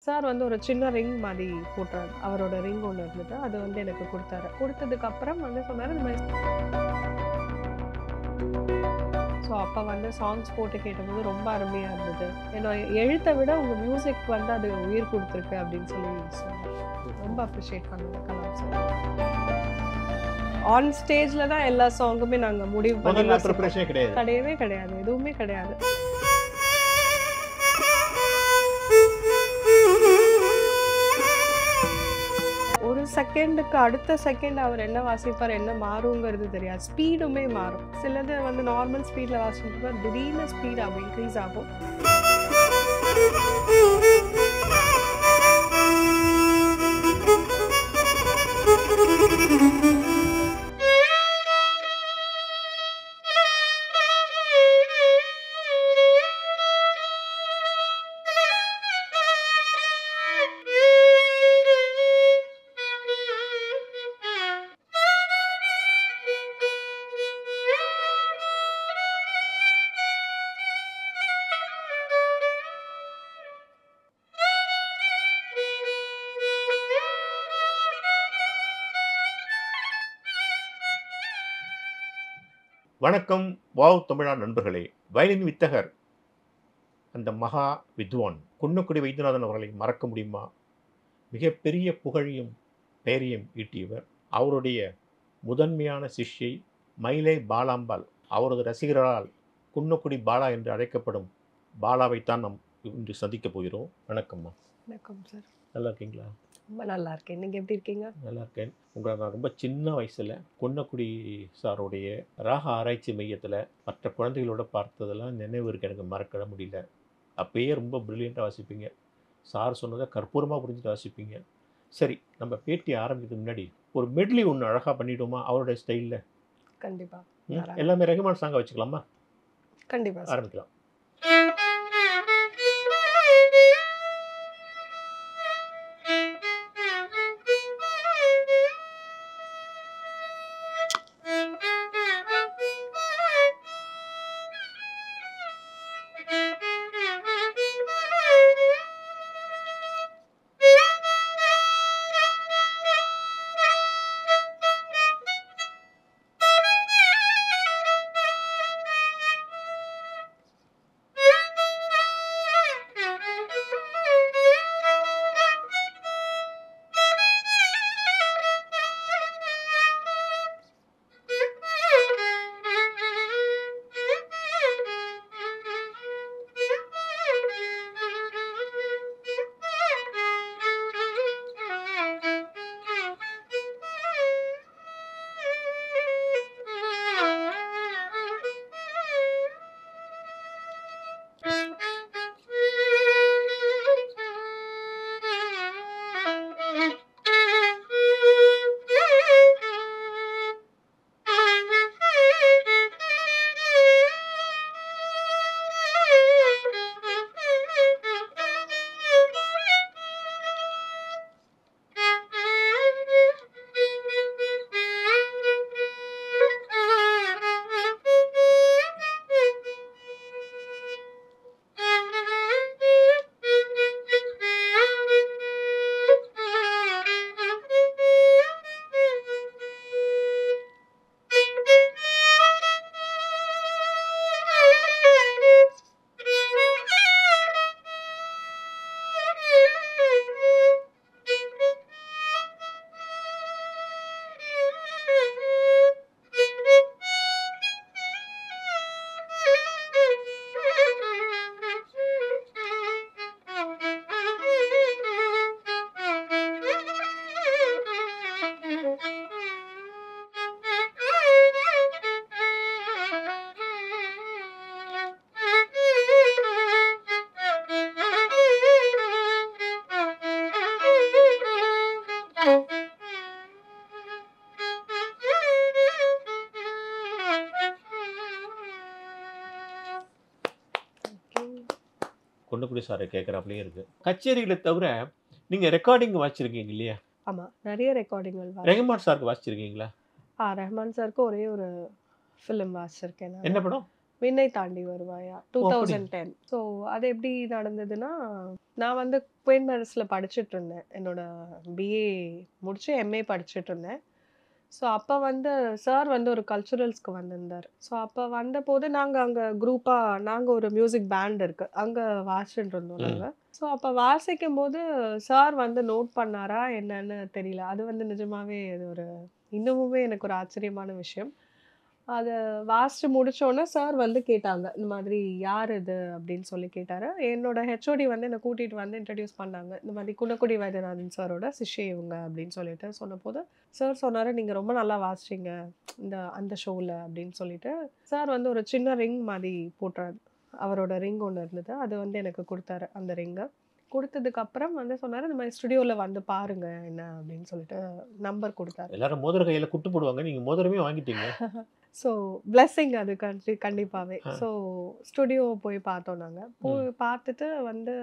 Sir வந்து ஒரு சின்ன ரிங் மாதிரி போட்டாரு. அவரோட ரிங் ஒண்ணு இருந்தது. அது வந்து எனக்கு குடுத்தாரு. குடுத்ததுக்கு அப்புறம் வந்து சொன்னாரு, இந்த மாரி ஸோ அப்ப வந்து சாங்ஸ் போட்டு கேட்டபோது ரொம்ப அருமையா இருந்தது. என்னோட எழுத்த விட உங்க மியூசிக் வந்து அது உயிர் குடுத்துருக்கு அப்படின்னு சொல்லி சொன்னாரு. ரொம்ப அப்ரிஷியேட் பண்ணுவேன் கலாம் சார். ஆன் ஸ்டேஜ்ல தான் எல்லா சாங்குமே நாங்க முடிவு பண்ணி முதல்ல வாசிப்போம். ப்ரிப்பரேஷனே கிடையாது. கிடையவே கிடையாது. எதுவுமே கிடையாது. ஒரு செகண்டுக்கு அடுத்த செகண்ட் அவர் என்ன வாசிப்பார், என்ன மாறுங்கிறது தெரியாது. ஸ்பீடுமே மாறும். சிலது வந்து நார்மல் ஸ்பீட்ல வாசிச்சுட்டு திடீர்னு ஸ்பீட் ஆகும், இன்க்ரீஸ் ஆகும். வணக்கம் வாவ் தமிழா நண்பர்களே. வயலின் வித்தகர் அந்த மகா வித்வான் குன்னக்குடி வைத்தியநாதன் அவர்களை மறக்க முடியுமா? மிகப்பெரிய புகழையும் பெயரையும் ஈட்டியவர். அவருடைய முதன்மையான சிஷ்யை மயிலை பாலாம்பாள். அவரது ரசிகர்களால் குன்னக்குடி பாலா என்று அழைக்கப்படும் பாலாவைத்தான் நாம் இன்று சந்திக்க போகிறோம். வணக்கம்மா. வணக்கம் சார். நல்லா இருக்கீங்களா? ரொம்ப நல்லா இருக்கேன். நீங்க எப்படி இருக்கீங்க? நல்லா இருக்கேன். உங்களை நான் ரொம்ப சின்ன வயசில் குன்னக்குடி சாருடைய ராக ஆராய்ச்சி மையத்தில் மற்ற குழந்தைகளோட பார்த்ததெல்லாம் நினைவு இருக்கு. எனக்கு மறக்க முடியல. அப்பயே ரொம்ப ப்ரில்லியண்ட்டாக வாசிப்பீங்க. சார் சொன்னதை கற்பூரமாக புரிஞ்சுட்டு வாசிப்பீங்க. சரி, நம்ம பேட்டி ஆரம்பிக்கிறதுக்கு முன்னாடி ஒரு மெட்லி ஒன்று அழகாக பண்ணிவிடுமா அவருடைய ஸ்டைலில்? கண்டிப்பா. எல்லாமே ரஹ்மான் சாங்கை வச்சுக்கலாமா? கண்டிப்பா சார். ஆரம்பிக்கலாம். குன்னக்குடி சாரை கேட்குறாப்லேயே இருக்குது. கச்சேரிகளை தவிர நீங்கள் ரெக்கார்டிங் வாசிச்சிருக்கீங்க இல்லையா? ஆமா. நிறைய ரெக்கார்டிங்கள் ரஹ்மான் சாருக்கு வாசிச்சிருக்கீங்களா? ரஹ்மான் சாருக்கு ஒரே ஒரு ஃபிலிம் வாசிச்சிருக்கேன் என்ன நான். படம்? விண்ணை தாண்டி வருவாயா ஓ அப்படி 2010. ஸோ அது எப்படி நடந்ததுன்னா, நான் வந்து குயின் மேரிஸ்ல படிச்சுட்டு இருந்தேன். என்னோட பிஏ முடிச்சு எம்ஏ படிச்சுட்டு இருந்தேன். ஸோ அப்போ வந்து சார் வந்து ஒரு கல்ச்சுரல்ஸ்க்கு வந்திருந்தார். ஸோ அப்போ வந்தபோது நாங்கள் அங்கே குரூப்பாக நாங்கள் ஒரு மியூசிக் பேண்ட் இருக்கு அங்கே வாசிச்சுட்டு இருந்தோம் ம் நாங்கள். ஸோ அப்போ வாசிக்கும் போது சார் வந்து நோட் பண்ணாரா என்னன்னு தெரியல. அது வந்து நிஜமாவே அது ஒரு இன்னமுமே எனக்கு ஒரு ஆச்சரியமான விஷயம். அத வாசிச்சு முடிச்சோனே சார் வந்து கேட்டாங்க. இந்த மாதிரி யார் இது? அப்படின்னு சொல்லி கேட்டாரு. என்னோட ஹெச்ஓடி வந்து என்ன கூட்டிட்டு வந்து இன்ட்ரோடியூஸ் பண்ணாங்க. இந்த மாதிரி குன்னக்குடி வைத்தியநாதன் சாரோட சிஷ்யை இவங்க அப்படின்னு சொல்லிட்டு சொன்னபோது, சார் சொன்னாரு, "நீங்க ரொம்ப நல்லா வாசிச்சீங்க அந்த ஷோல" அப்படின்னு சொல்லிட்டு, சார் வந்து ஒரு சின்ன ரிங் மாதிரி போட்டாரு. அவரோட ரிங் ஒண்ணு இருந்தது. அது வந்து எனக்கு குடுத்தாரு அந்த ரிங்க. குடுத்ததுக்கு அப்புறம் வந்து சொன்னாரு, "இந்த மாதிரி ஸ்டுடியோல வந்து பாருங்க என்ன" அப்படின்னு சொல்லிட்டு நம்பர் குடுத்தாரு. எல்லாரும் மோதிர கையில குட்டு போடுவாங்க. நீங்க மோதிரமே வாங்கிட்டீங்க. ஸோ பிளெஸ்ஸிங் அது கண்டிப்பாவே. ஆ. ஸோ ஸ்டுடியோ போய் பார்த்தோம் நாங்க. போய் ம். பார்த்துட்டு வந்து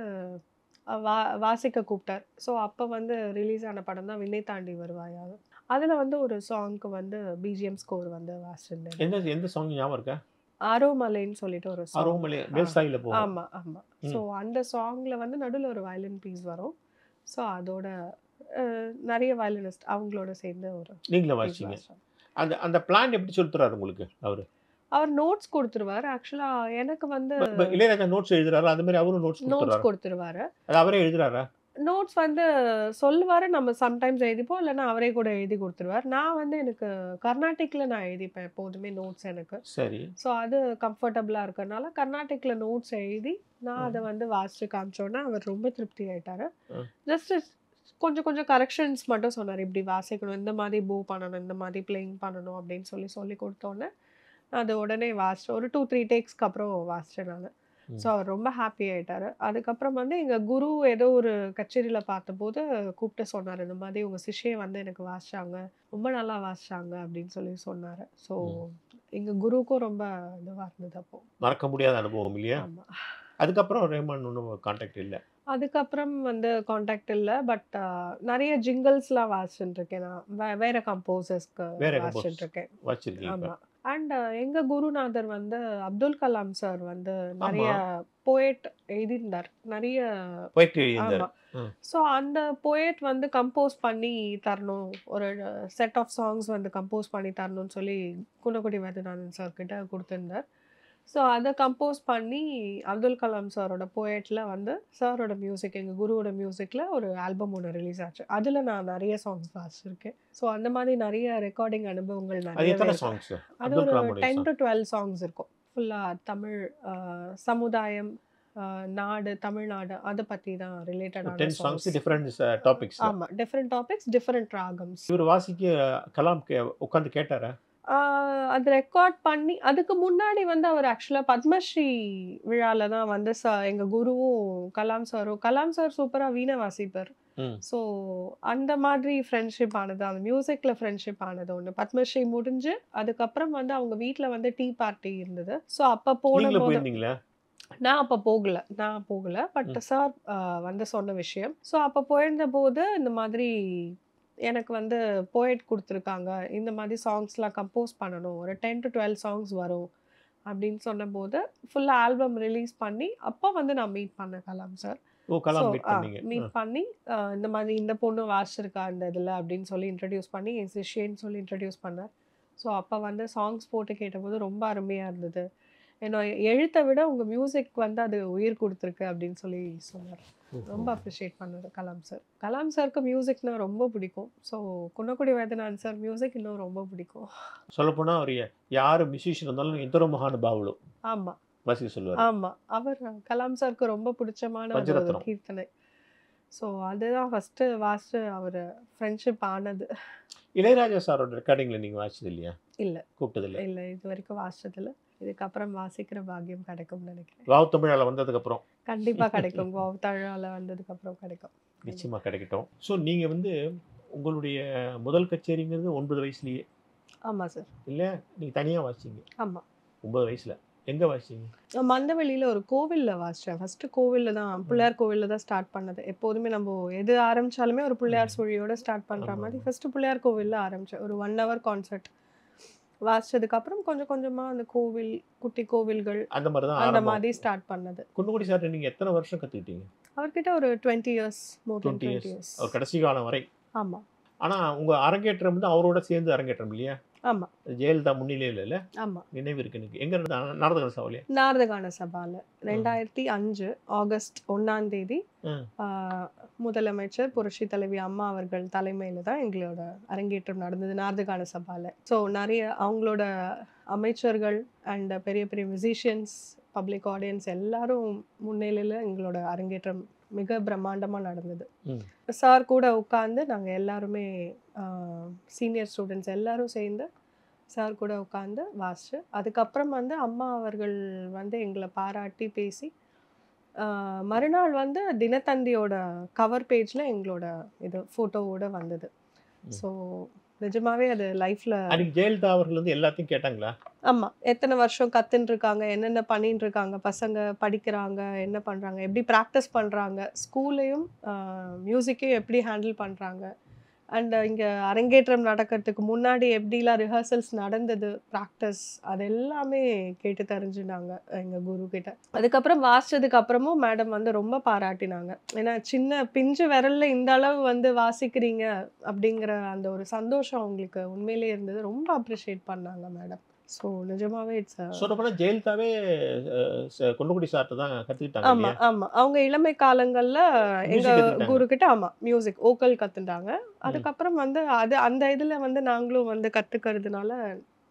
வா வாசிக்க கூப்பிட்டார். ஸோ அப்போ வந்து ரிலீஸ் ஆன படம் தான் விண்ணை தாண்டி வருவாயா. அதில வந்து ஒரு சாங்க்கு வந்து பிஜிஎம் ஸ்கோர் வந்து வாசிச்சிருந்தேன் நானு. எந்த சாங் ஞாபகம் இருக்கா? ஆரோமலைன்னு சொல்லிட்டு ஒரு சாங். அரோமலே ஆ. மேல் சாயில போகும். ஆமா, ஆமா. ஸோ ம். அந்த சாங்ல வந்து நடுவுல ஒரு வயலின் பீஸ் வரும். ஸோ அதோட நெறைய வயலினிஸ்ட் அவங்களோட சேர்ந்து ஒரு நீங்களும் பீஸ் வாசிச்சீங்க. வாசிச்சோம். அந்த பிளான் எப்படி சொல்லித் தர்றாரு உங்களுக்கு அவரு? அவர் நோட்ஸ் குடுத்துருவாரு. ஆக்சுவலா எனக்கு வந்து இளையராஜா நோட்ஸ் எழுதுறாரா? அது மாரி அவரும் நோட்ஸ் நோட்ஸ் குடுத்துறாரா? குடுத்துருவாரு. அது அவரே எழுதுறாரா? நோட்ஸ் வந்து சொல்லுவாரு. நம்ம சம்டைம்ஸ் எழுதிப்போம். இல்லன்னா அவரே கூட எழுதி குடுத்துருவாரு. நான் வந்து எனக்கு கர்நாடிக்ல நான் எழுதிப்பேன் எப்போதுமே நோட்ஸ் எனக்கு. சரி. ஸோ அது கம்ஃபர்டபுளா இருக்கனால கர்நாடிக்ல நோட்ஸ் எழுதி, நான் அத ம். வந்து வாசிச்சு காமிச்சோனே, அவர் ரொம்ப திருப்தி ஆயிட்டாரு. ம். ஜஸ்ட் கொஞ்சம் கொஞ்சம் கரெக்ஷன்ஸ் மட்டும் சொன்னாரு. இப்படி வாசிக்கணும், இந்த மாதிரி போ பண்ணணும், இந்த மாதிரி பிளேயிங் பண்ணணும் அப்படின்னு சொல்லி குடுத்தோனே, அது உடனே வாசிச்சேன். ஒரு 2, 3 டேக்ஸ்க்கு அப்புறம் வாசிச்சேன் நானு. ஸோ ம். அவர் ரொம்ப ஹாப்பி ஆயிட்டாரு. அதுக்கப்புறம் வந்து எங்க குரு ஏதோ ஒரு கச்சேரியில பார்த்தபோது கூப்பிட்டு சொன்னாரு. இந்த மாதிரி உங்க சிஷ்யை வந்து எனக்கு வாசிச்சாங்க. ரொம்ப நல்லா வாசிச்சாங்க அப்படின்னு சொல்லி சொன்னாரு. ஸோ ம். எங்க குருவுக்கும் ரொம்ப இதுவா இருந்தது அப்போ. மறக்க முடியாத அனுபவம் இல்லையா? ஆமா. அதுக்கப்புறம் ரஹ்மான் ஒண்ணும் கான்டாக்ட் இல்ல. அதுக்கப்புறம் வந்து கான்டாக்ட் இல்ல. பட் நெறைய ஜிங்கிள்ஸ்லாம் வாசிச்சுட்டு இருக்கேன் நான். வேற கம்போசர்ஸ்க்கு வேற வாசிச்சுட்டு கம்போஸ் இருக்கேன். வாசிச்சிருக்கீங்க இப்ப. ஆமா. அண்ட் எங்க குருநாதர் வந்து அப்துல் கலாம் சார் வந்து ஆமா. நெறைய போயட் எழுதியிருந்தார். நெறைய போயட்ரி எழுதியிருந்தாரு. ஆமா. ம். ஸோ அந்த போயட் வந்து கம்போஸ் பண்ணி தரணும். ஒரு செட் ஆஃப் சாங்ஸ் வந்து கம்போஸ் பண்ணி தரணும்னு சொல்லி குன்னக்குடி வைத்தியநாதன் சார் கிட்ட குடுத்திருந்தார். ஸோ அத கம்போஸ் பண்ணி அப்துல் கலாம் சாரோட போயட்ல வந்து சாரோட மியூசிக் எங்க குருவோட மியூசிக்ல ஒரு ஆல்பம் ஒண்ணு ரிலீஸ் ஆச்சு. அதுல நான் நெறைய சாங்ஸ் வாசிச்சிருக்கேன். ஸோ அந்த மாதிரி நெறைய ரெக்கார்டிங் அனுபவங்கள் அது நெறையவே எத்தன இருக்கு. சாங்ஸ்? அது அப்துல் ஒரு கலாமுடைய 10 சாங். to 12 சாங்ஸ் இருக்கும். ஃபுல்லா தமிழ் அ சமுதாயம், நாடு, தமிழ்நாடு அத பத்தி தான் ரிலேட்டடான 10 சாங்ஸ் சாங்ஸ். டிஃபரண்ட் டாபிக்ஸ்ல. ஆமா. டிஃபரண்ட் டாபிக்ஸ், டிஃபரண்ட் ராகம்ஸ். இவரு கலாம் உட்கார்ந்து கேட்டாரா? ஆ அது ரெக்கார்ட் பண்ணி அதுக்கு முன்னாடி வந்து அவர் ஆக்சுவலா பத்மஸ்ரீ விழால தான் வந்து எங்க குருவும் கலாம் சார் சூப்பரா வீணை வாசிப்பார். ம். ஸோ அந்த மாதிரி ஃப்ரெண்ட்ஷிப் ஆனது. அந்த மியூசிக்ல ஃப்ரெண்ட்ஷிப் ஆனது ஒண்ணு. பத்மஸ்ரீ முடிஞ்சு அதுக்கப்புறம் வந்து அவங்க வீட்ல வந்து டீ பார்ட்டி இருந்தது. ஸோ அப்ப நீங்களும் போனபோது போயிருந்தீங்களா? நான் அப்ப போகல. பட் ம். சார் வந்து சொன்ன விஷயம். ஸோ அப்ப போயிருந்தபோது இந்த மாதிரி எனக்கு வந்து போயட் குடுத்துருக்காங்க. இந்த மாதிரி சாங்ஸ்லாம் கம்போஸ் பண்ணணும். ஒரு 10 to 12 சாங்ஸ் வரும். அப்படின்னு சொன்னபோது, ஃபுல் ஆல்பம் ரிலீஸ் பண்ணி, அப்ப வந்து நான் மீட் பண்ணேன் கலாம் சார். ஓ! ஸோ கலாம் மீட் பண்ணீங்க. மீட் பண்ணி இந்த மாதிரி இந்த பொண்ணு வாசிச்சிருக்கா இந்த இதில அப்படின்னு சொல்லி இன்ட்ரோடியூஸ் பண்ணி, என் சிஷ்யன்னு சொல்லி இன்ட்ரோடியூஸ் பண்ணார். ஸோ அப்ப வந்து சாங்ஸ் போட்டு கேட்டபோது ரொம்ப அருமையா இருந்தது. என்னோட எழுத்த விட உங்க மியூசிக் வந்து அது உயிர் குடுத்துருக்கு அப்படின்னு சொல்லி சொன்னார். ஓஹோ! ரொம்ப அப்ரிஷியேட் பண்ணாரு கலாம் சார். கலாம் சாருக்கு மியூசிக்னா ரொம்ப பிடிக்கும். So Kunnakudi Vaidyanathan sir music இன்னும் ரொம்ப பிடிக்கும். சொல்லப்போனா அவரு யாரு மியூசிஷியன் இருந்தாலும் ఎందరో మహానుభావులు ஆமா, வாசிக்க சொல்லுவாரு. ஆமா. அவர் கலாம் சாருக்கு ரொம்ப பிடிச்சமான ஒரு பஞ்சரத்னம். கீர்த்தனை. ஸோ அதுதான் ஃபர்ஸ்ட்டு வாசிச்சு அவரு ஃப்ரெண்ட்ஷிப் ஆனது. இளையராஜா சாரோட ரெக்கார்டிங்ல நீங்க வாசிச்சது இல்லையா? இல்ல, கூப்பிட்டது இல்ல. இல்ல. இதுவரைக்கும் வாசிச்சதில்ல. இதுக்கப்புறம் வாசிக்கிற பாக்கியம் கிடைக்கும்னு நினைக்கிறேன். வாவ் தமிழால வந்ததுக்கு அப்புறம் கண்டிப்பா கிடைக்கும். தழால வந்ததுக்கப்புறம் கிடைக்கும். நிச்சயமா கிடைக்கட்டும். ஸோ நீங்க உங்களுடைய முதல் கச்சேரிங்கிறது 9 வயசுலயே ஆமா சார். இல்ல? நீங்க தனியா வாசிச்சீங்க. ஆமா. 9 வயசுல. எங்க வாசிச்சீங்க? மந்தவெளியில ஒரு கோவில்ல வாசிச்சேன். ஃபர்ஸ்ட்டு கோவில்ல தான் பிள்ளையார் கோவில்ல தான் ஸ்டார்ட் பண்ணது. எப்போதுமே நம்ம எது ஆரம்பிச்சாலுமே ஒரு பிள்ளையார் சுழியோட ஸ்டார்ட் பண்ற ஆமா, மாதிரி ஆமா. ஃபர்ஸ்ட்டு பிள்ளையார் கோவில்ல ஆரம்பிச்சேன். ஒரு 1 ஹவர் கான்சர்ட். வாசிச்சதுக்கு அப்புறம் கொஞ்சம் கொஞ்சமா அந்த கோவில், குட்டி கோவில்கள் அந்த மாதிரி தான் அந்த ஆரம்பம். மாதிரி ஸ்டார்ட் பண்ணது. குன்னக்குடி சார்ட்ட நீங்க எத்தனை வருஷம் கத்துக்கிட்டீங்க? அவர்கிட்ட ஒரு 20 இயர்ஸ், மோர் தென் 20 20 இயர்ஸ். இயர்ஸ். அவர் கடைசி காலம் வரை. ஆமா, ஆனா உங்க அரங்கேற்றம் வந்து அவரோட சேர்ந்து அரங்கேற்றம் இல்லையா? ஆமா, ஜெயலலிதா முன்னிலையில இல்ல? ஆமா. நினைவு இருக்கு எனக்கு. எங்க நடந்தது? நாரத சபாவிலயா? நாரதகான சபால 2005 ஆகஸ்ட் 1ஆம் தேதி ம். ஆ, முதலமைச்சர் புரட்சி தலைவி அம்மா அவர்கள் தலைமையில தான் எங்களோட அரங்கேற்றம் நடந்தது நாரதகான சபால. ஸோ நிறைய அவங்களோட அமைச்சர்கள் அண்ட் பெரிய பெரிய மியூசிஷியன்ஸ், பப்ளிக் ஆடியன்ஸ் எல்லாரும் முன்னிலையில் எங்களோட அரங்கேற்றம் மிக பிரம்மாண்டமா நடந்தது. ம். சார் கூட உட்காந்து நாங்கள் எல்லாருமே சீனியர் ஸ்டூடெண்ட்ஸ் எல்லாரும் சேர்ந்து சார் கூட உட்காந்து வாசிச்சு, அதுக்கப்புறம் வந்து அம்மா அவர்கள் வந்து எங்களை பாராட்டி பேசி மறுநாள் வந்து தினத்தந்தியோட கவர் பேஜில் எங்களோட இது ஃபோட்டோவோட வந்தது. ம். ஸோ நிஜமாவே அது லைஃப்பில் அன்னைக்கு ஜெயலலிதா அவர்கள் வந்து எல்லாத்தையும் கேட்டாங்களா? ஆமாம், எத்தனை வருஷம் கத்துன்னு இருக்காங்க, என்னென்ன பண்ணிட்டு இருக்காங்க, பசங்க படிக்கிறாங்க, என்ன பண்ணுறாங்க, எப்படி ப்ராக்டிஸ் பண்ணுறாங்க, ஸ்கூல்லையும் மியூசிக்கையும் எப்படி ஹேண்டில் பண்ணுறாங்க, அண்ட் இங்கே அரங்கேற்றம் நடக்கிறதுக்கு முன்னாடி எப்படிலாம் ரிஹர்சல்ஸ் நடந்தது, ப்ராக்டிஸ், அது எல்லாமே கேட்டு தெரிஞ்சுனாங்க எங்கள் குரு கிட்ட. அதுக்கப்புறம் வாசிச்சதுக்கு அப்புறமும் மேடம் வந்து ரொம்ப பாராட்டினாங்க. ஏன்னா சின்ன பிஞ்சு விரல்ல இந்த அளவு வந்து வாசிக்கிறீங்க அப்படிங்கிற அந்த ஒரு சந்தோஷம் அவங்களுக்கு உண்மையிலேயே இருந்தது. ரொம்ப அப்ரிஷியேட் பண்ணாங்க மேடம். ஸோ நிஜமாவே இட்ஸ் சொல்லப்போனா ஜெயலலிதாவே குன்னக்குடி சார்ட்ட தான் கத்துக்கிட்டாங்க ஆமா, இல்லையா? ஆமா. அவங்க இளமை காலங்கள்ல எங்க மியூசிக் கத்துக்கிட்டாங்க. குரு கிட்ட ஆமா மியூசிக், வோக்கல் கத்துண்டாங்க. அதுக்கப்புறம் வந்து அது அந்த இதுல வந்து நாங்களும் வந்து கத்துக்கிறதுனால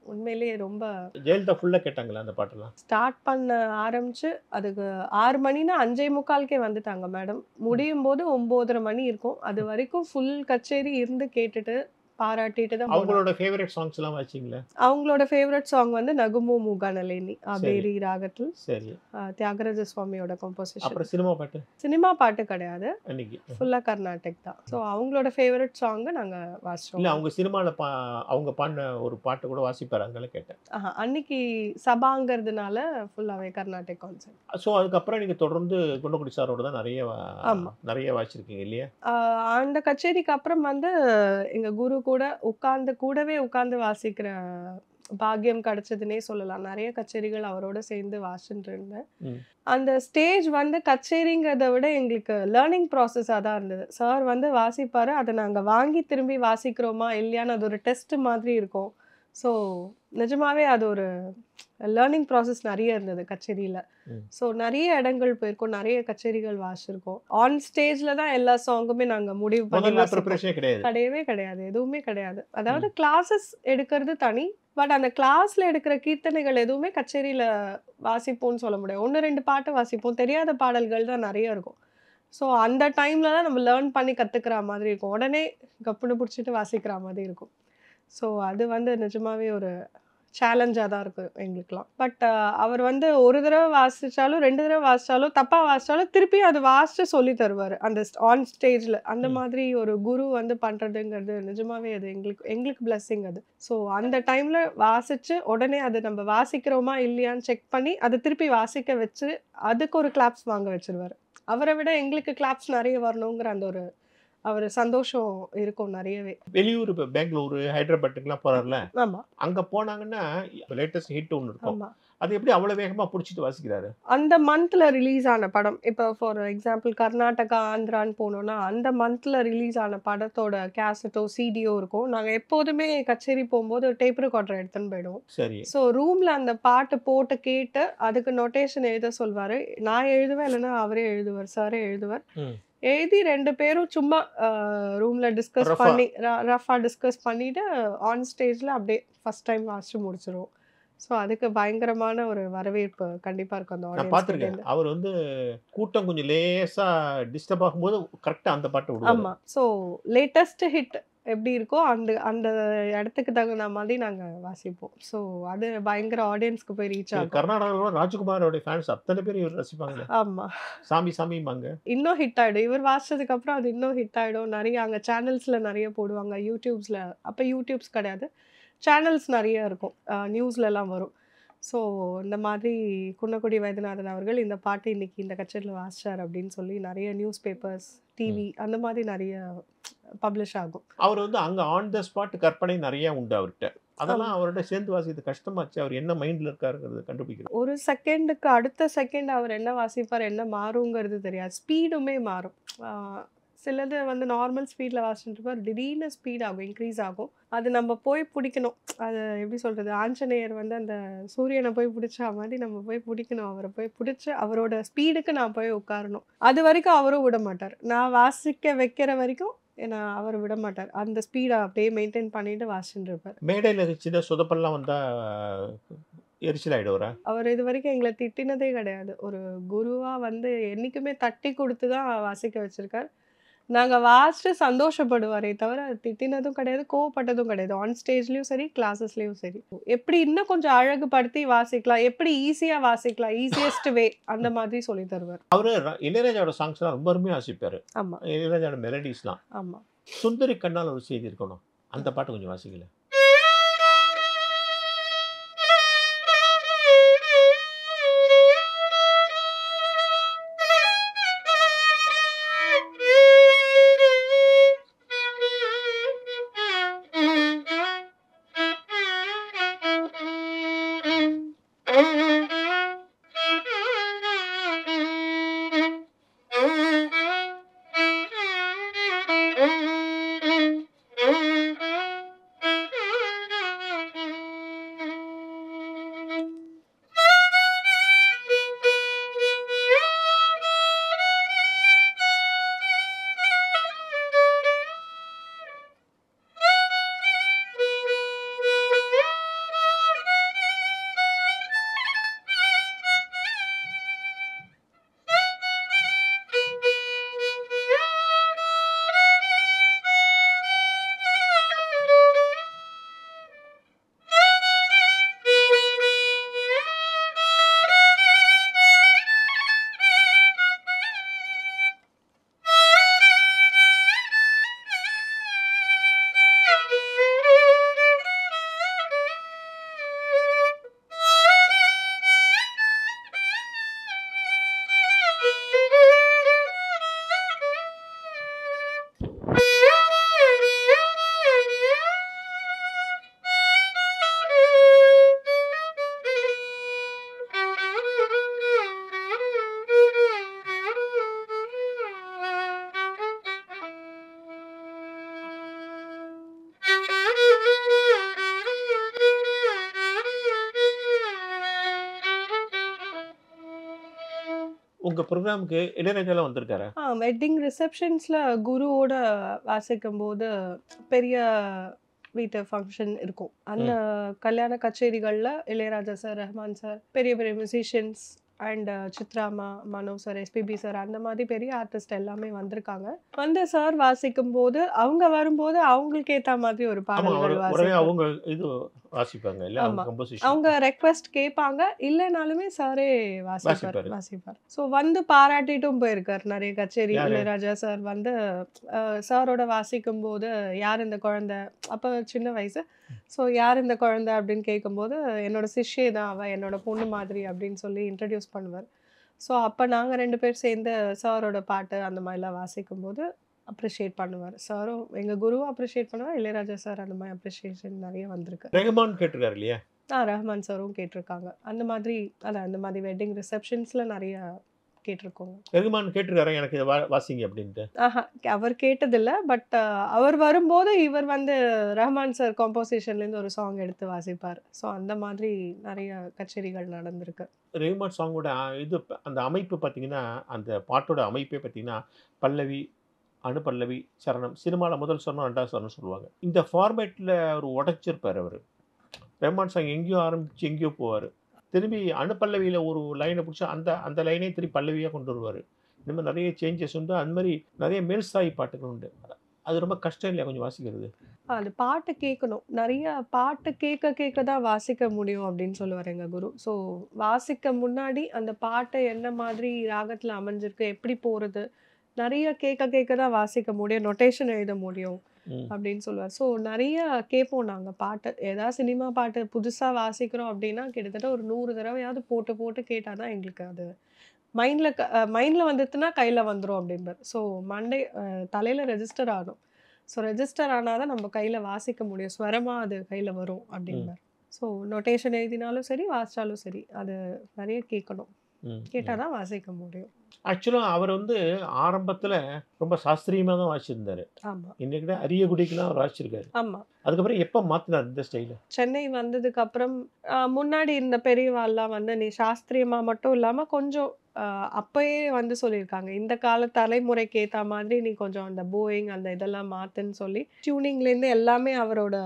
உண்மையிலேயே ரொம்ப ஜெயலலிதா ஃபுல்லா கேட்டாங்களா அந்த பாட்டெல்லாம்? ஸ்டார்ட் பண்ண ஆரம்பிச்சு அதுக்கு 6 மணினா 5:45க்கே வந்துட்டாங்க மேடம். முடியும் போது 9:30 மணி இருக்கும். அது வரைக்கும் ஃபுல் கச்சேரி இருந்து கேட்டுட்டு பாராட்டிட்டு தான் போனாங்க. அவங்களோட ஃபேவரட் சாங்ஸ் எல்லாம் வாசிச்சீங்களா? அவங்களோட ஃபேவரட் சாங் வந்து நகுமோ மூகானலேனி சரி. பேரி ராகத்தில் சரி. தியாகராஜ சுவாமியோட கம்போசிஷன். அப்புறம் சினிமா பாட்டு சினிமா பாட்டு கிடையாது, அன்னைக்கு. ஃபுல்லா கர்நாடிக் தான். ஸோ அவங்களோட ஃபேவரட் சாங் நாங்க இல்ல வாசிச்சோம். அவங்க சினிமால அவங்க பாடின ஒரு பாட்டு கூட வாசிப்பாரு, அதனால கேட்டேன். அன்னைக்கு சபாங்கிறதுனால ஃபுல்லாவே கர்நாடிக் கான்செர்ட். ஸோ அதுக்கப்புறம் நீங்க தொடர்ந்து குன்னக்குடி சாரோட தான் ஆமா. நிறைய வாசிச்சிருக்கீங்க இல்லையா? அந்த கச்சேரிக்கு அப்புறம் வந்து எங்க குரு கூட கூடவே உட்கார்ந்து வாசிக்கிற பாக்கியம் கிடைச்சதுன்னே சொல்லலாம். நிறைய கச்சேரிகள் அவரோட சேர்ந்து வாசிச்சுட்டு இருந்தேன். ம். அந்த ஸ்டேஜ் வந்து கச்சேரிங்கிறத விட எங்களுக்கு லேர்னிங் ப்ராசஸாக தான் இருந்தது. சார் வந்து வாசிப்பாரு, அதை நாங்கள் வாங்கி திரும்பி வாசிக்கிறோமா இல்லையான்னு அது ஒரு டெஸ்ட் மாதிரி இருக்கும். ஸோ நிஜமாவே அது ஒரு லேர்னிங் ப்ராசஸ் நிறைய இருந்தது கச்சேரியில். ம். ஸோ நிறைய இடங்கள் போயிருக்கோம், நிறைய கச்சேரிகள் வாசிச்சிருக்கோம். ஆன் ஸ்டேஜில் தான் எல்லா சாங்குமே நாங்கள் முடிவு பண்ணி முதல்ல வாசிப்போம். ப்ரிப்பரேஷனே கிடையாது. கிடையவே கிடையாது, எதுவுமே கிடையாது. அதாவது கிளாஸஸ் எடுக்கிறது தனி, பட் அந்த கிளாஸ்ல எடுக்கிற கீர்த்தனைகள் எதுவுமே கச்சேரியில வாசிப்போம்னு சொல்ல முடியாது. 1, 2 பாட்டு வாசிப்போம், தெரியாத பாடல்கள் தான் நிறைய இருக்கும். ஸோ அந்த டைம்ல தான் நம்ம லேர்ன் பண்ணி கத்துக்கிற மாதிரி இருக்கும். உடனே கப்புன்னு பிடிச்சிட்டு வாசிக்கிற மாதிரி இருக்கும். ஸோ அது வந்து நிஜமாவே ஒரு சேலஞ்சாக தான் இருக்கும் எங்களுக்கெல்லாம். பட் அவர் வந்து ஒரு தடவை வாசிச்சாலும் 2 தடவை வாசிச்சாலும் தப்பாக வாசிச்சாலும் திருப்பியும் அது வாசிச்சு சொல்லி தருவார் அந்த ஆன் ஸ்டேஜில். அந்த ம். மாதிரி ஒரு குரு வந்து பண்ணுறதுங்கிறது நிஜமாவே அது எங்களுக்கு பிளெஸ்ஸிங் அது. ஸோ அந்த டைமில் வாசிச்சு உடனே அது நம்ம வாசிக்கிறோமா இல்லையான்னு செக் பண்ணி அதை திருப்பி வாசிக்க வச்சு அதுக்கு ஒரு கிளாப்ஸ் வாங்க வச்சிருவார். அவரை விட எங்களுக்கு கிளாப்ஸ் நிறைய வரணுங்கிற அந்த ஒரு அவர் சந்தோஷம் இருக்கும் நிறையவே. வெளியூர் இப்போ பெங்களூரு, ஹைதராபாத்துக்குலாம் போறாருல, ஆமா, அங்க போனாங்கன்னா லேட்டஸ்ட் ஹிட் ஒன்று இருக்கும். ஆமா. அது எப்படி அவ்வளவு வேகமா புடிச்சிட்டு வாசிக்கிறாரு? அந்த மந்த்ல ரிலீஸ் ஆன படம், இப்போ ஃபார் எக்ஸாம்பிள் கர்நாடகா, ஆந்திரான்னு போனோம்னா, அந்த மந்த்ல ரிலீஸ் ஆன படத்தோட கேசட்டோ, சிடியோ இருக்கும். நாங்க எப்போதுமே கச்சேரி போம்போது டேப் ரெக்கார்டர் எடுத்துன்னு போயிடுவோம். சரி. ஸோ ரூம்ல அந்த பாட்டு போட்டு கேட்டு, அதுக்கு நொட்டேஷன் எழுத சொல்வாரு. நான் எழுதுவேன், இல்லைன்னா அவரே எழுதுவார், சாரே எழுதுவார். ம். எழுதி 2 பேரும் சும்மா ரூம்ல டிஸ்கஸ் ரஃபா. பண்ணி ரஃபா டிஸ்கஸ் பண்ணிட்டு ஆன் ஸ்டேஜ்ல அப்படியே ஃபர்ஸ்ட் டைம் வாசிச்சு முடிச்சிருவோம். ஸோ அதுக்கு பயங்கரமான ஒரு வரவேற்பு கண்டிப்பா இருக்கும் அந்த நான் ஆடியன்ஸ் பார்த்துருக்கேன். கிட்டேருந்து. அவர் வந்து கூட்டம் கொஞ்சம் லேசா டிஸ்டர்ப் ஆகும்போது கரெக்டா அந்த பாட்டு விடுவாரு. ஆமா. ஸோ லேட்டஸ்ட் ஹிட் எப்படி இருக்கோ அந்த அந்த இடத்துக்கு தகுந்த மாதிரி நாங்க வாசிப்போம். ஸோ அது பயங்கர ஆடியன்ஸ்க்கு போய் ரீச் ஆகும். கர்நாடகாவில் ராஜ்குமாரோட ஃபேன்ஸ் அத்தனை பேர் இவர் ரசிப்பாங்க. ஆமா. சாமி சாமிம்பாங்க. இன்னும் ஹிட் ஆயிடும். இவர் வாசிச்சதுக்கு அப்புறம் அது இன்னும் ஹிட் ஆயிடும். நிறைய அங்க சேனல்ஸ்ல நிறைய போடுவாங்க. யூடியூப்ஸ்ல அப்ப யூடியூப்ஸ் கிடையாது. சேனல்ஸ் நிறைய இருக்கும். நியூஸ்லலாம் வரும். ஸோ இந்த மாதிரி குன்னக்குடி வைத்தியநாதன் அவர்கள் இந்த பாட்டு இன்னைக்கு இந்த கச்சேரியில் வாசிச்சார் அப்படின்னு சொல்லி நிறைய நியூஸ் பேப்பர்ஸ், டிவி அந்த மாதிரி நிறைய பப்ளிஷ் ஆகும். அவர் வந்து அங்க ஆன் த ஸ்பாட் கற்பனை நிறைய உண்டு அவர்கிட்ட. அதெல்லாம் ஆமா. அவரோட சேர்ந்து வாசிக்கிறது கஷ்டமாச்சு. அவர் என்ன மைண்ட்ல இருக்காருங்கிறத கண்டுபிடிக்கிறது. ஒரு செகண்டுக்கு அடுத்த செகண்ட் அவர் என்ன வாசிப்பார், என்ன மாறுங்கிறது தெரியாது. ஸ்பீடுமே மாறும். ஆ சிலது வந்து நார்மல் ஸ்பீட்ல வாசிச்சுட்டு இருப்பார். திடீர்னு ஸ்பீட் ஆகும், இன்க்ரீஸ் ஆகும். அது நம்ம போய் புடிக்கணும். அது எப்படி சொல்றது? ஆஞ்சநேயர் வந்து அந்த சூரியன போய் புடிச்சா மாரி நம்ம போய் புடிக்கணும். அவர போய் புடிச்சு அவரோட ஸ்பீடுக்கு நான் போய் உட்காரணும். அதுவரைக்கும் அவரும் விடமாட்டார். நான் வாசிக்க வைக்கிற வரைக்கும் என்ன அவரு விடமாட்டார். அந்த ஸ்பீட அப்படியே மெயின்டெயின் பண்ணிட்டு வாசிச்சுட்டு இருப்பார். மேடையில சின்ன சொதப்பல்லாம் வந்தா எரிச்சல் ஆயிடுவாரா? அவர் இதுவரைக்கும் எங்கள திட்டினதே கிடையாது. ஒரு குருவா வந்து என்னைக்குமே தட்டி குடுத்து தான் வாசிக்க வச்சிருக்கார். நாங்க வாசிச்சு சந்தோஷப்படுவாரே தவிர, திட்டினதும் கிடையாது, கோவப்பட்டதும் கிடையாது. ஆன் ஸ்டேஜ்லயும் சரி, கிளாஸஸ்லயும் சரி. எப்படி இன்னும் கொஞ்சம் அழகுபடுத்தி வாசிக்கலாம், எப்படி ஈஸியா வாசிக்கலாம், ஈசியஸ்ட் வே அந்த மாதிரி சொல்லி தருவார். அவரு இளையராஜாவோட சாங்ஸ்லாம் ரொம்ப அருமையா வாசிப்பாரு. ஆமா, இளையராஜாவோட மெலடிஸ்லாம். ஆமா. சுந்தரி கண்ணால் ஒரு செய்தி இருக்கணும். அந்த பாட்டு கொஞ்சம் வாசிங்களேன். உங்க ப்ரோகிராமுக்கு இளையராஜாலாம் வந்திருக்காரா? வெட்டிங் ரிசப்ஷன்ஸ்ல குருவோட வாசிக்கும்போது பெரிய வீட்டு ஃபங்ஷன் இருக்கும். அந்த ம். கல்யாண கச்சேரிகள்ல இளையராஜா சார், ரஹ்மான் சார், பெரிய பெரிய மியூசிஷியன்ஸ் அண்ட் சித்ரா அம்மா, மனோ சார், எஸ்பிபி சார் அந்த மாதிரி பெரிய ஆர்டிஸ்ட் எல்லாமே வந்திருக்காங்க. வந்து சார் வாசிக்கும்போது, அவங்க வரும்போது அவங்களுக்கு ஏத்த மாதிரி ஒரு ஆமா. பாடல்கள் உடனே வாசிப்பார். அவங்க இது வாசிப்பாங்க இல்ல? அவங்க ஆமா. கம்போசிஷன். அவங்க ரெக்வெஸ்ட் கேட்பாங்க. இல்லனாலுமே சாரே வாசிப்பாரு. வாசிப்பார். ஸோ வந்து பாராட்டிட்டும் போயிருக்கார் நெறைய கச்சேரி. யாரு? இளையராஜா சார் வந்து சாரோட வாசிக்கும்போது, "யார் இந்த குழந்தை?" அப்ப சின்ன வயசு. ஸோ "யார் இந்த குழந்தை?" அப்படின்னு கேட்கும்போது, "என்னோட சிஷ்யை தான் அவ. என்னோட பொண்ணு மாதிரி" அப்படின்னு சொல்லி இன்ட்ரோடியூஸ் பண்ணுவார். ஸோ அப்ப நாங்க 2 பேர் சேர்ந்து சாரோட பாட்டு அந்த மாரிலாம் வாசிக்கும்போது அப்ரிஷியேட் பண்ணுவாரு. சாரும் எங்க குருவும் அப்ரிஷியேட் பண்ணுவார். இளையராஜா சார் அந்த மாரி அப்ரிஷியேஷன் நெறைய வந்திருக்கு. ரெஹ்மான் கேட்டிருக்காரு இல்லையா? ரஹ்மான் சாரும் கேட்டிருக்காங்க. அந்த மாதிரி அதான் அந்த மாதிரி வெட்டிங் ரிசப்ஷன்ஸ்ல நெறைய கேட்டிருக்கோங்க. ரெஹ்மான் கேட்டிருக்காரா? எனக்கு இத வாசிங்க அப்படின்ட்டு. ஆஹா அவர் கேட்டதில்ல. பட் அவர் வரும்போது இவர் வந்து ரஹ்மான் சார் கம்போசிஷன்லேருந்து ஒரு சாங் எடுத்து வாசிப்பார். ஸோ அந்த மாதிரி நெறைய கச்சேரிகள் நடந்திருக்கு. ரெஹ்மான் சாங்கோட இது அந்த அமைப்பு பார்த்தீங்கன்னா, அந்த பாட்டோட அமைப்பே பார்த்தீங்கன்னா, பல்லவி, அனுபல்லவி, சரணம். சினிமால முதல் சரணம், 2வது சரணம் சொல்லுவாங்க. இந்த ஃபார்மேட்ல அவரு உடைச்சிருப்பாரு அவரு. ரெஹ்மான் சாங் எங்கேயோ ஆரம்பிச்சு எங்கேயோ போவாரு. திரும்பி அனுபல்லவியில ஒரு லைன புடிச்சா, அந்த அந்த லைனே திருப்பி பல்லவியா கொண்டு வருவாரு. இந்த மாரி நெறைய சேஞ்சஸ் உண்டு. அந்த மாரி நெறைய மேல்சாயி பாட்டுகள் உண்டு. அது ரொம்ப கஷ்டம் இல்லையா கொஞ்சம் வாசிக்கிறது? அந்த பாட்டு கேட்கணும். நெறைய பாட்டு கேட்க கேட்க தான் வாசிக்க முடியும் அப்படின்னு சொல்லுவாரு எங்க குரு. ஸோ வாசிக்க முன்னாடி அந்த பாட்டு என்ன மாதிரி ராகத்துல அமைஞ்சிருக்கு, எப்படி போறது, நெறைய கேட்க கேட்க தான் வாசிக்க முடியும். நொட்டேஷன் எழுத முடியும் ம். அப்படின்னு சொல்லுவார். ஸோ நெறைய கேட்போம் நாங்க பாட்டு. ஏதாவது சினிமா பாட்டு புதுசா வாசிக்கிறோம் அப்படின்னா, கிட்டத்தட்ட ஒரு 100 தடவையாவது போட்டு போட்டு கேட்டா தான் எங்களுக்கு அது மைண்ட்ல வந்துச்சுன்னா கையில வந்துரும் அப்படிம்பாரு. ஸோ மண்டே தலையில ரெஜிஸ்டர் ஆகும். ஸோ ரெஜிஸ்டர் ஆனால் தான் நம்ம கையில் வாசிக்க முடியும், ஸ்வரமாக அது கையில் வரும் அப்படின்பார். ஸோ நொட்டேஷன் எழுதினாலும் சரி வாசிச்சாலும் சரி அது நிறைய கேட்கணும், கேட்டால் தான் வாசிக்க முடியும். ஆக்சுவலா அவர் வந்து ஆரம்பத்துல ரொம்ப சாஸ்திரியமா தான் வாசிச்சிருந்தாரு. ஆமாம் இன்னைக்கு தான் அரிய குடிக்கெல்லாம் அவர் வாசிச்சிருக்காரு. ஆமாம். அதுக்கப்புறம் எப்போ மாத்தினார் இந்த ஸ்டைல? சென்னை வந்ததுக்கு அப்புறம் முன்னாடி இருந்த பெரியவாள்லாம் வந்து நீ சாஸ்திரியமா மட்டும் இல்லாம கொஞ்சம் அப்பயே வந்து சொல்லியிருக்காங்க, இந்த கால தலைமுறைக்கு ஏத்த மாதிரி நீ கொஞ்சம் அந்த போயிங் அந்த இதெல்லாம் மாத்துன்னு சொல்லி டியூனிங்லேருந்து எல்லாமே அவரோட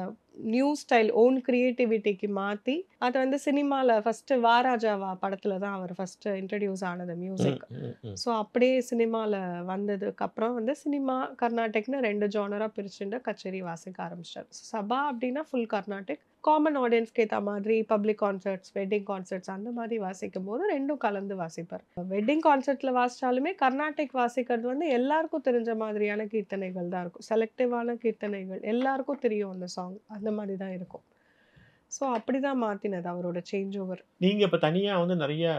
நியூ ஸ்டைல் ஓன் கிரியேட்டிவிட்டிக்கு மாற்றி அதை வந்து சினிமாவில் ஃபஸ்ட்டு வாராஜாவா படத்தில் தான் அவர் ஃபஸ்ட்டு இன்ட்ரடியூஸ் ஆனது மியூசிக். ஸோ அப்படியே சினிமாவில் வந்ததுக்கப்புறம் வந்து சினிமா கர்நாடிக்னு 2 ஜானராக பிரிச்சுட்டு கச்சேரி வாசிக்க ஆரம்பிச்சிட்டார். சபா அப்படின்னா ஃபுல் கர்நாடிக், காமன் ஆடியன்ஸ்க்கு ஏற்ற மாதிரி பப்ளிக் கான்சர்ட்ஸ் வெட்டிங் கான்சர்ட்ஸ் அந்த மாதிரி வாசிக்கும் போது ரெண்டும் கலந்து வாசிப்பார். வெட்டிங் கான்சர்ட்டில் வாசித்தாலுமே கர்நாடிக் வாசிக்கிறது வந்து எல்லாருக்கும் தெரிஞ்ச மாதிரியான கீர்த்தனைகள் தான் இருக்கும், செலக்டிவான கீர்த்தனைகள், எல்லாருக்கும் தெரியும் அந்த சாங், அந்த மாதிரி தான் இருக்கும். ஸோ அப்படி தான் மாற்றினது அவரோட சேஞ்ச் ஓவர். நீங்கள் இப்போ தனியாக வந்து நிறைய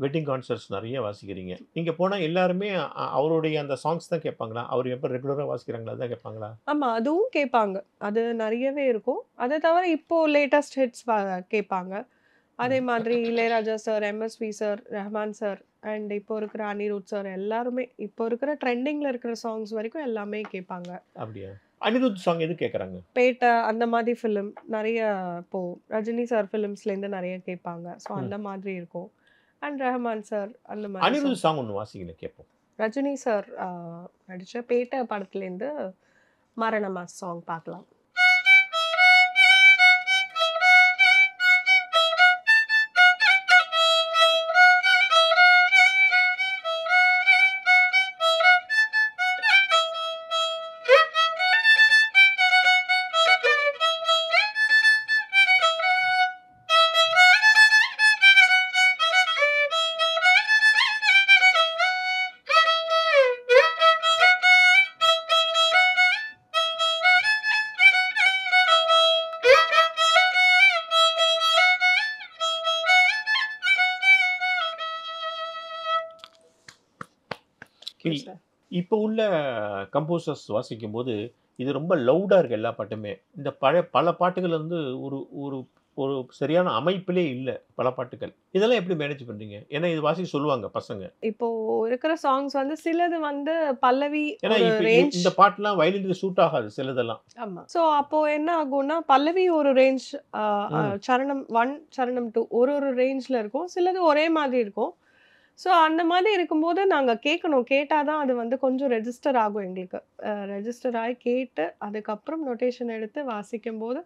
வெட்டிங் கான்சர்ட்ஸ் நிறைய வாசிக்கிறீங்க. நீங்க போனா எல்லாருமே அவருடைய அந்த சாங்ஸ் தான் கேட்பாங்களா? அவர் எப்போ ரெகுலரா வாசிக்கிறாங்களா அதான் கேட்பாங்களா? ஆமா, அதுவும் கேட்பாங்க. அது நெறையவே இருக்கும். அதை தவிர இப்போ லேட்டஸ்ட் ஹிட்ஸ் கேட்பாங்க. அதே மாதிரி Ilaiyaraaja sir, MSV sir, Rahman sir and இப்போ இருக்கிற அனிருத் சார் எல்லாருமே இப்போ இருக்கிற ட்ரெண்டிங்ல இருக்கிற சாங்ஸ் வரைக்கும் எல்லாமே கேட்பாங்க. அப்படியா? அனிருத் சாங் எது கேட்குறாங்க? பேட்டை அந்த மாதிரி ஃபிலிம் நிறைய இப்போ ரஜினி சார் ஃபிலிம்ஸ்லேருந்து நிறைய கேட்பாங்க. ஸோ அந்த மாதிரி இருக்கும். அண்ட் ரஹ்மான் சார் அந்த மாதிரி அனிருத் சாங் ஒன்று வாசிக்கல கேட்போம். ரஜினி சார் நடித்த பேட்டை படத்துலேருந்து மரணமா சாங் பார்க்கலாம். இப்போ உள்ள கம்போசர்ஸ் வாசிக்கும்போது இது ரொம்ப லவுடா இருக்கு எல்லா பாட்டுமே. இந்த பல பாட்டுகள் வந்து ஒரு ஒரு ஒரு சரியான அமைப்பிலே இல்ல பல பாட்டுகள். இதெல்லாம் எப்படி மேனேஜ் பண்றீங்க? ஏன்னா இது வாசிக்க சொல்லுவாங்க பசங்க. இப்போ இருக்கிற சாங்ஸ் வந்து சிலது வந்து பல்லவி ஏன்னா ஒரு இப்ப ரேஞ்ச். இந்த பாட்டுலாம் வயலினுக்கு சூட் ஆகாது சிலதெல்லாம். ஆமா. சோ அப்போ என்ன ஆகும்னா பல்லவி ஒரு ரேஞ்ச், சரணம் 1 சரணம் 2 ஒரு ரேஞ்ச்ல இருக்கும். சிலது ஒரே மாதிரி இருக்கும். ஸோ அந்த மாதிரி இருக்கும்போது நாங்க கேட்கணும். கேட்டா தான் அது வந்து கொஞ்சம் ரெஜிஸ்டர் ஆகும் எங்களுக்கு. ரெஜிஸ்டர் ஆகி கேட்டு அதுக்கப்புறம் நொட்டேஷன் எடுத்து வாசிக்கும்போது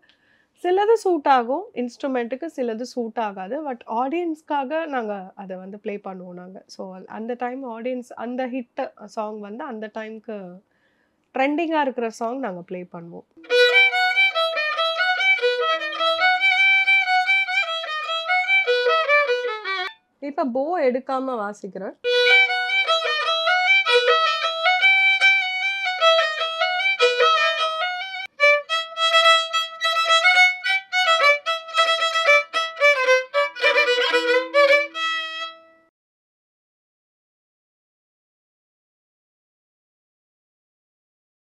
சிலது சூட் ஆகும் இன்ஸ்ட்ருமெண்ட்டுக்கு, சிலது சூட் ஆகாது. பட் ஆடியன்ஸ்க்காக நாங்க அத வந்து ப்ளே பண்ணுவோம் நாங்க. ஸோ அந்த டைம் ஆடியன்ஸ் அந்த ஹிட் சாங் வந்து அந்த டைம்க்கு ட்ரெண்டிங்கா இருக்கிற சாங் நாங்க ப்ளே பண்ணுவோம். இப்ப போ எடுக்காம வாசிக்கிறேன்.